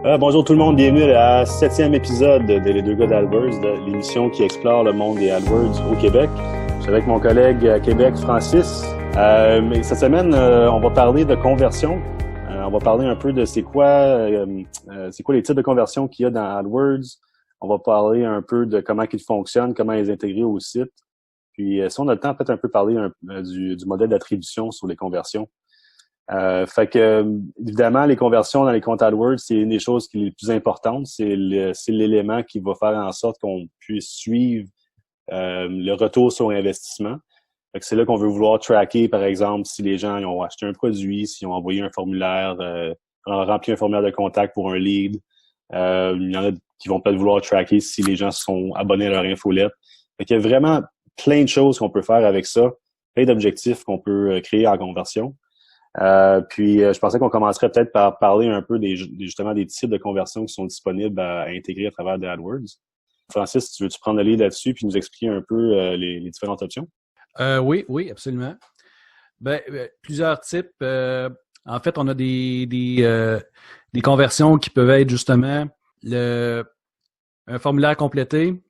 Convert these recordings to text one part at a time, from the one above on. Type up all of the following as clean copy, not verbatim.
Bonjour tout le monde, bienvenue à la 7e épisode de Les deux gars d'AdWords, de l'émission qui explore le monde des AdWords au Québec. Je suis avec mon collègue à Québec, Francis. Mais cette semaine, on va parler de conversion. On va parler un peu de c'est quoi les types de conversion qu'il y a dans AdWords. On va parler un peu de comment ils fonctionnent, comment les intégrer au site. Puis si on a le temps, peut-être un peu parler du modèle d'attribution sur les conversions. Évidemment, les conversions dans les comptes AdWords, c'est une des choses qui est les plus importantes. C'est l'élément qui va faire en sorte qu'on puisse suivre le retour sur investissement. Fait que c'est là qu'on veut vouloir tracker, par exemple, si les gens ils ont acheté un produit, s'ils ont envoyé un formulaire, rempli un formulaire de contact pour un lead. Il y en a qui vont peut-être vouloir tracker si les gens sont abonnés à leur infolette. Fait qu'il y a vraiment plein de choses qu'on peut faire avec ça, plein d'objectifs qu'on peut créer en conversion. Je pensais qu'on commencerait peut-être par parler un peu justement des types de conversions qui sont disponibles à intégrer à travers des AdWords. Francis, tu veux-tu prendre le lead là-dessus puis nous expliquer un peu les différentes options? Oui, absolument. Plusieurs types. En fait, on a des conversions qui peuvent être justement un formulaire complété.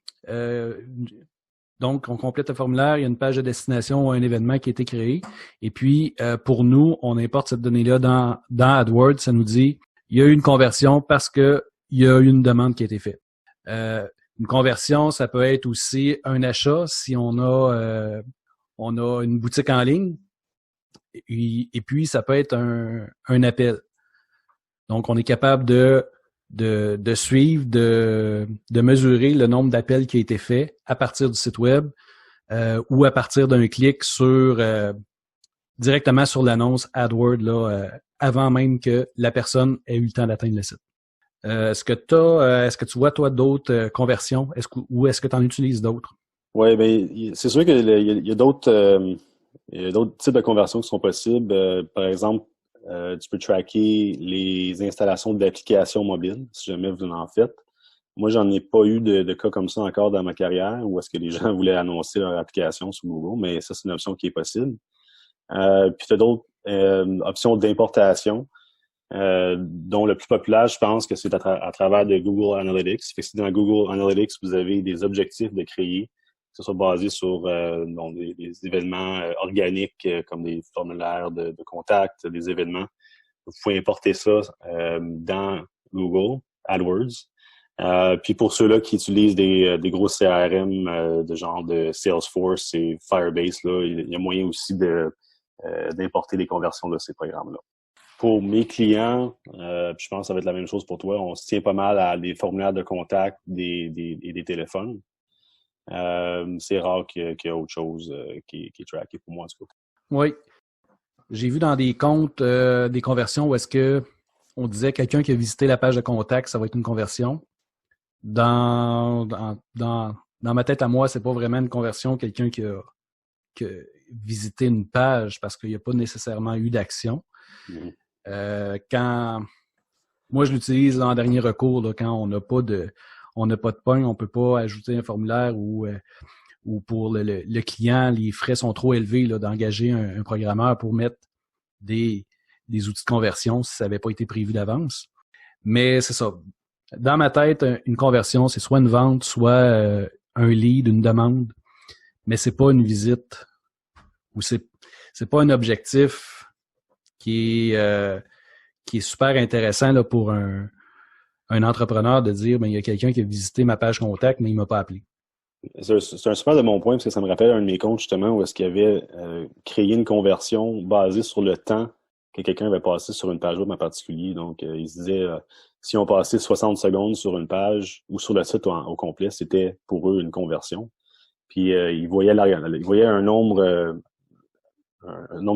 Donc, on complète le formulaire, il y a une page de destination ou un événement qui a été créé. Et puis, pour nous, on importe cette donnée-là dans AdWords. Ça nous dit, il y a eu une conversion parce que il y a eu une demande qui a été faite. Une conversion, ça peut être aussi un achat si on a une boutique en ligne. Et puis, ça peut être un appel. Donc, on est capable de suivre, de mesurer le nombre d'appels qui a été fait à partir du site web ou à partir d'un clic directement sur l'annonce AdWords avant même que la personne ait eu le temps d'atteindre le site. Est-ce que tu vois, toi, d'autres conversions ou est-ce que tu en utilises d'autres? Oui, ben c'est sûr qu'il y a d'autres types de conversions qui sont possibles. Par exemple, tu peux tracker les installations d'applications mobiles, si jamais vous en faites. Moi, j'en ai pas eu de cas comme ça encore dans ma carrière, où est-ce que les gens voulaient annoncer leur application sur Google, mais ça, c'est une option qui est possible. Puis tu as d'autres options d'importation, dont le plus populaire, je pense que c'est à travers de Google Analytics. Fait que si dans Google Analytics, vous avez des objectifs de créer, que ce soit basé sur des événements organiques comme des formulaires de contact, des événements. Vous pouvez importer ça dans Google AdWords. Puis pour ceux-là qui utilisent des gros CRM de genre de Salesforce et Firebase, là, il y a moyen aussi d'importer les conversions de ces programmes-là. Pour mes clients, je pense que ça va être la même chose pour toi, on se tient pas mal à des formulaires de contact et des téléphones. C'est rare qu'il y ait autre chose qui est tracké pour moi en tout cas. Oui. J'ai vu dans des comptes des conversions où est-ce que on disait quelqu'un qui a visité la page de contact, ça va être une conversion. Dans ma tête à moi, c'est pas vraiment une conversion, quelqu'un qui a visité une page parce qu'il n'y a pas nécessairement eu d'action. Mm-hmm. Quand moi je l'utilise en dernier recours, là, quand on n'a pas de pogne, on peut pas ajouter un formulaire ou pour le client, les frais sont trop élevés là, d'engager un programmeur pour mettre des outils de conversion si ça n'avait pas été prévu d'avance. Mais c'est ça. Dans ma tête, une conversion, c'est soit une vente, soit un lead, une demande, mais c'est pas une visite ou c'est pas un objectif qui est super intéressant là, pour un entrepreneur de dire, il y a quelqu'un qui a visité ma page contact, mais il m'a pas appelé. C'est un super de mon point, parce que ça me rappelle un de mes comptes, justement, où est-ce qu'il avait créé une conversion basée sur le temps que quelqu'un avait passé sur une page web en particulier. Donc, il se disait, si on passait 60 secondes sur une page ou sur le site au complet, c'était pour eux une conversion. Puis, ils voyaient un nombre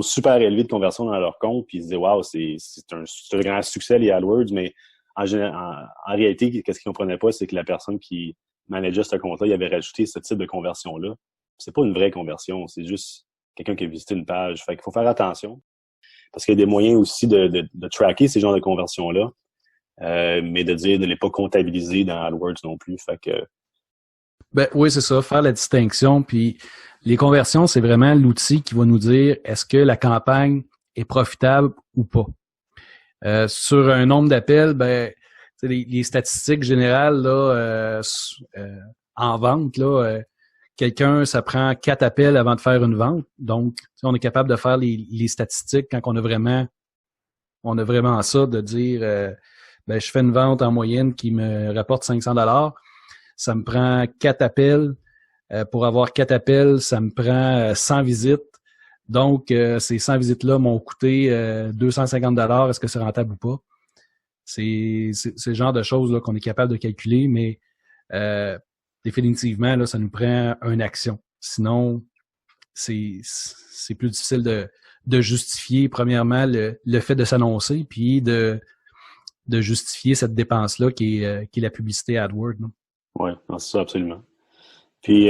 super élevé de conversions dans leur compte, puis ils se disaient, waouh, c'est un grand succès, les AdWords, mais en réalité, qu'est-ce qu'ils comprenaient pas, c'est que la personne qui manageait ce compte-là, il avait rajouté ce type de conversion-là. C'est pas une vraie conversion, c'est juste quelqu'un qui a visité une page. Fait qu'il faut faire attention, parce qu'il y a des moyens aussi de tracker ces genres de conversions-là, mais de les pas comptabiliser dans AdWords non plus. Fait que oui, c'est ça, faire la distinction. Puis les conversions, c'est vraiment l'outil qui va nous dire est-ce que la campagne est profitable ou pas. Sur un nombre d'appels, les statistiques générales là, en vente, là, quelqu'un, ça prend 4 appels avant de faire une vente. Donc, on est capable de faire les statistiques quand on a vraiment ça, de dire je fais une vente en moyenne qui me rapporte 500$. Ça me prend 4 appels. Pour avoir 4 appels, ça me prend 100 visites. Donc, ces 100 visites-là m'ont coûté 250$. Est-ce que c'est rentable ou pas? C'est le genre de choses là, qu'on est capable de calculer, mais définitivement, là, ça nous prend une action. Sinon, c'est plus difficile de justifier, premièrement, le fait de s'annoncer, puis de justifier cette dépense-là qui est la publicité AdWords. Oui, c'est ça, absolument. Puis,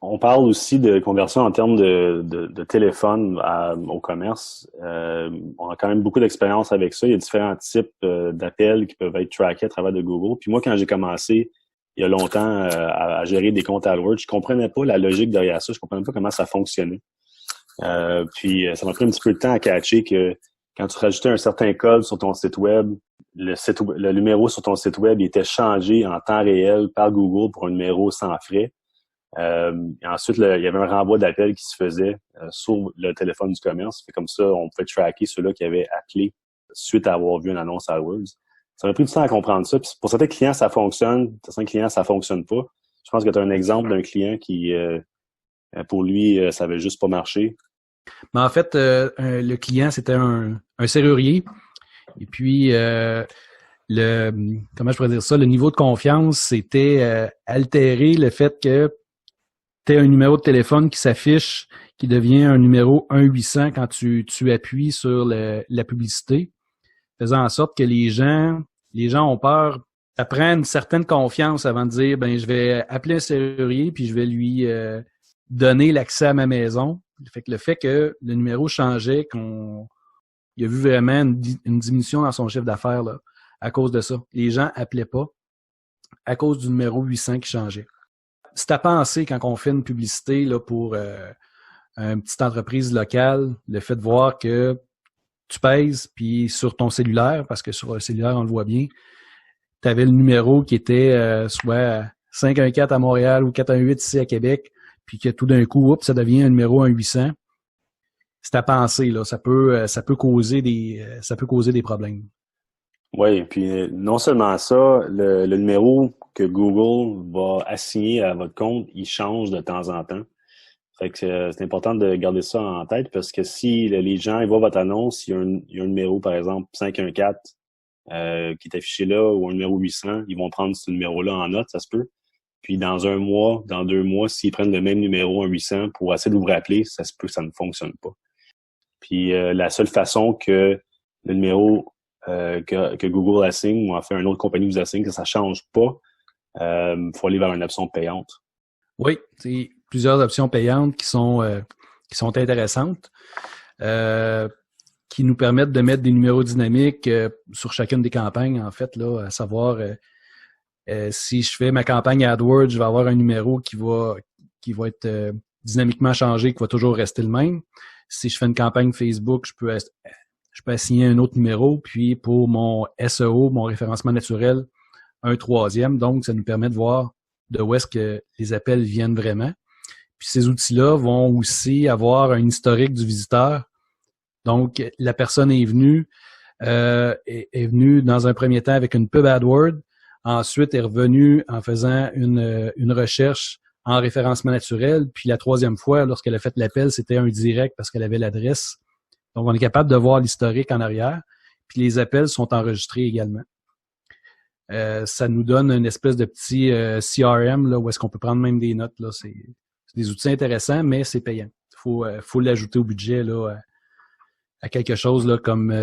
on parle aussi de conversion en termes de téléphone au commerce. On a quand même beaucoup d'expérience avec ça. Il y a différents types d'appels qui peuvent être trackés à travers de Google. Puis moi, quand j'ai commencé il y a longtemps à gérer des comptes AdWords, je comprenais pas la logique derrière ça. Je comprenais pas comment ça fonctionnait. Puis, ça m'a pris un petit peu de temps à catcher que quand tu rajoutais un certain code sur ton site web, le numéro sur ton site web il était changé en temps réel par Google pour un numéro sans frais. Et ensuite, il y avait un renvoi d'appel qui se faisait sur le téléphone du commerce. Fait comme ça, on pouvait tracker ceux-là qui avaient appelé suite à avoir vu une annonce AdWords. Ça m'a pris du temps à comprendre ça. Puis pour certains clients, ça fonctionne. Pour certains clients, ça fonctionne pas. Je pense que tu as un exemple d'un client qui, pour lui, ça avait juste pas marché. Mais en fait, le client, c'était un serrurier. Et puis, comment je pourrais dire ça, le niveau de confiance, c'était altérer le fait que tu as un numéro de téléphone qui s'affiche, qui devient un numéro 1-800 quand tu appuies sur la publicité, faisant en sorte que les gens ont peur. Ça prend une certaine confiance avant de dire, je vais appeler un serrurier puis je vais lui donner l'accès à ma maison. Le fait que le numéro changeait, il a vu vraiment une diminution dans son chiffre d'affaires là, à cause de ça. Les gens appelaient pas à cause du numéro 800 qui changeait. C'est à penser quand on fait une publicité là, pour une petite entreprise locale, le fait de voir que tu pèses, puis sur ton cellulaire, parce que sur le cellulaire, on le voit bien, tu avais le numéro qui était soit 514 à Montréal ou 418 ici à Québec, puis que tout d'un coup, ça devient un numéro 1-800. C'est à penser, là. Ça peut causer des problèmes. Oui, puis non seulement ça, le numéro que Google va assigner à votre compte, il change de temps en temps. Fait que c'est important de garder ça en tête parce que si les gens ils voient votre annonce, il y a un numéro, par exemple, 514 qui est affiché là ou un numéro 800, ils vont prendre ce numéro-là en note, ça se peut. Puis dans 1 mois, dans 2 mois, s'ils prennent le même numéro, un 800, pour essayer de vous rappeler, ça se peut que ça ne fonctionne pas. Puis la seule façon que le numéro que Google assigne ou en fait une autre compagnie vous assigne, que ça change pas, faut aller vers une option payante. Oui, c'est plusieurs options payantes qui sont intéressantes, qui nous permettent de mettre des numéros dynamiques sur chacune des campagnes, en fait, là, à savoir si je fais ma campagne AdWords, je vais avoir un numéro qui va être dynamiquement changé, qui va toujours rester le même. Si je fais une campagne Facebook, je peux assigner un autre numéro, puis pour mon SEO, mon référencement naturel, un troisième. Donc, ça nous permet de voir de où est-ce que les appels viennent vraiment. Puis ces outils-là vont aussi avoir un historique du visiteur. Donc, la personne est venue dans un premier temps avec une pub AdWords. Ensuite, est revenue en faisant une recherche en référencement naturel. Puis la troisième fois, lorsqu'elle a fait l'appel, c'était un direct parce qu'elle avait l'adresse. Donc, on est capable de voir l'historique en arrière. Puis les appels sont enregistrés également. Ça nous donne une espèce de petit CRM là, où est-ce qu'on peut prendre même des notes. Là. C'est des outils intéressants, mais c'est payant. Il faut l'ajouter au budget là, à quelque chose là, comme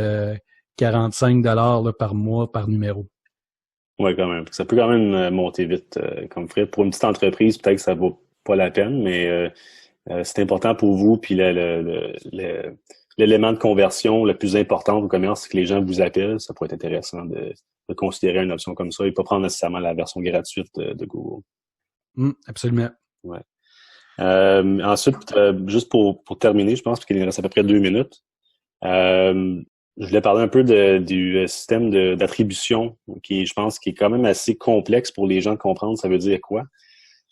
45$ là, par mois par numéro. Oui, quand même. Ça peut quand même monter vite comme frais. Pour une petite entreprise, peut-être que ça vaut pas la peine, mais c'est important pour vous. Puis l'élément de conversion le plus important au commerce, c'est que les gens vous appellent. Ça pourrait être intéressant de considérer une option comme ça et pas prendre nécessairement la version gratuite de Google. Absolument. Ouais. Ensuite, juste pour terminer, je pense qu'il nous reste à peu près 2 minutes. Je voulais parler un peu du système d'attribution, je pense, qui est quand même assez complexe pour les gens de comprendre ça veut dire quoi.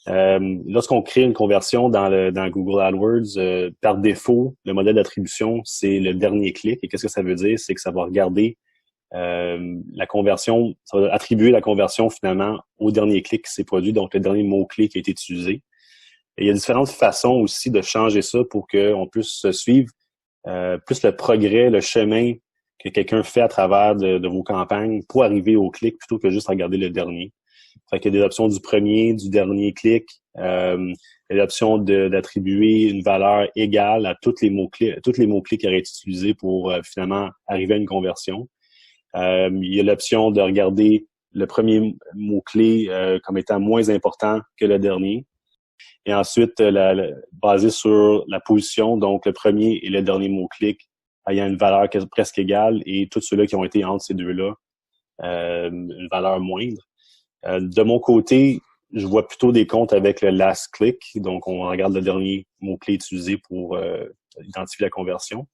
Lorsqu'on crée une conversion dans Google AdWords, par défaut, le modèle d'attribution, c'est le dernier clic. Et qu'est-ce que ça veut dire? C'est que ça va regarder la conversion, ça va attribuer la conversion finalement au dernier clic qui s'est produit, donc le dernier mot-clé qui a été utilisé. Et il y a différentes façons aussi de changer ça pour qu'on puisse suivre plus le progrès, le chemin que quelqu'un fait à travers de vos campagnes pour arriver au clic plutôt que juste regarder le dernier. Fait qu'il y a des options du premier, du dernier clic, il y a l'option d'attribuer une valeur égale à tous les mots-clés qui auraient été utilisés pour finalement arriver à une conversion. Il y a l'option de regarder le premier mot-clé comme étant moins important que le dernier. Et ensuite, basé sur la position, donc le premier et le dernier mot-clic ayant une valeur presque égale et tous ceux-là qui ont été entre ces deux-là, une valeur moindre. De mon côté, je vois plutôt des comptes avec le last click, donc on regarde le dernier mot-clé utilisé pour identifier la conversion.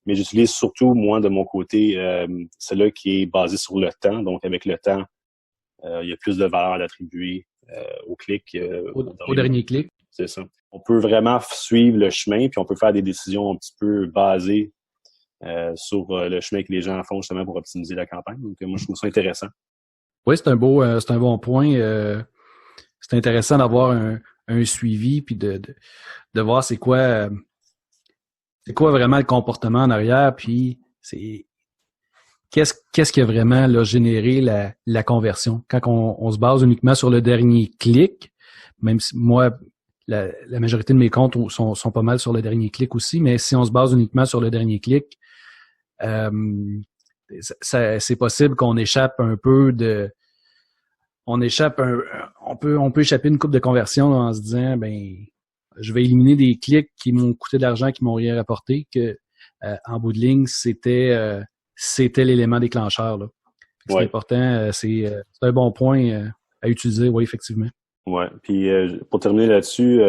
Mais j'utilise surtout, moi, de mon côté, celui qui est basé sur le temps. Donc, avec le temps, il y a plus de valeur à attribuer au clic. Au dernier clic. C'est ça. On peut vraiment suivre le chemin, puis on peut faire des décisions un petit peu basées sur le chemin que les gens font justement pour optimiser la campagne. Donc, moi, je trouve ça intéressant. Oui, c'est un bon point. C'est intéressant d'avoir un suivi puis de voir c'est quoi vraiment le comportement en arrière, puis c'est qu'est-ce qui a vraiment là, généré la conversion. Quand on se base uniquement sur le dernier clic, même si moi, la majorité de mes comptes sont pas mal sur le dernier clic aussi, mais si on se base uniquement sur le dernier clic, c'est possible qu'on échappe un peu on peut échapper une coupe de conversion en se disant je vais éliminer des clics qui m'ont coûté de l'argent, qui m'ont rien rapporté, que en bout de ligne c'était l'élément déclencheur là. C'est important, c'est un bon point à utiliser, oui, effectivement. Ouais, puis pour terminer là-dessus,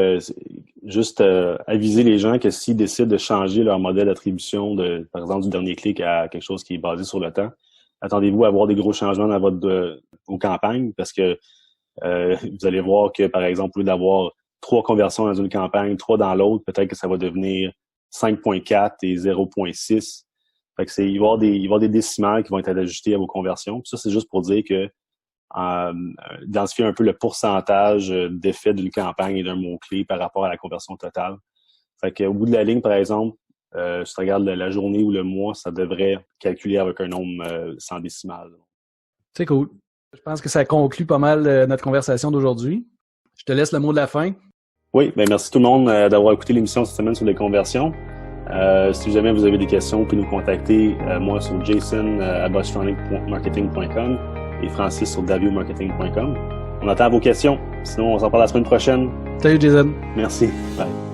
juste aviser les gens que s'ils décident de changer leur modèle d'attribution par exemple du dernier clic à quelque chose qui est basé sur le temps, attendez-vous à avoir des gros changements dans vos campagnes parce que vous allez voir que, par exemple, au lieu d'avoir 3 conversions dans une campagne, 3 dans l'autre, peut-être que ça va devenir 5.4 et 0.6. Fait que il va y avoir des décimales qui vont être ajustées à vos conversions. Puis ça, c'est juste pour dire que identifier un peu le pourcentage d'effet d'une campagne et d'un mot-clé par rapport à la conversion totale. Fait qu'au bout de la ligne, par exemple, si tu regardes la journée ou le mois, ça devrait calculer avec un nombre sans décimale. C'est cool. Je pense que ça conclut pas mal notre conversation d'aujourd'hui. Je te laisse le mot de la fin. Oui, merci tout le monde d'avoir écouté l'émission cette semaine sur les conversions. Si jamais vous avez des questions, vous pouvez nous contacter, moi sur jason@botstronic.marketing.com et Francis sur daviomarketing.com. On attend vos questions. Sinon, on s'en parle la semaine prochaine. Salut Jason. Merci. Bye.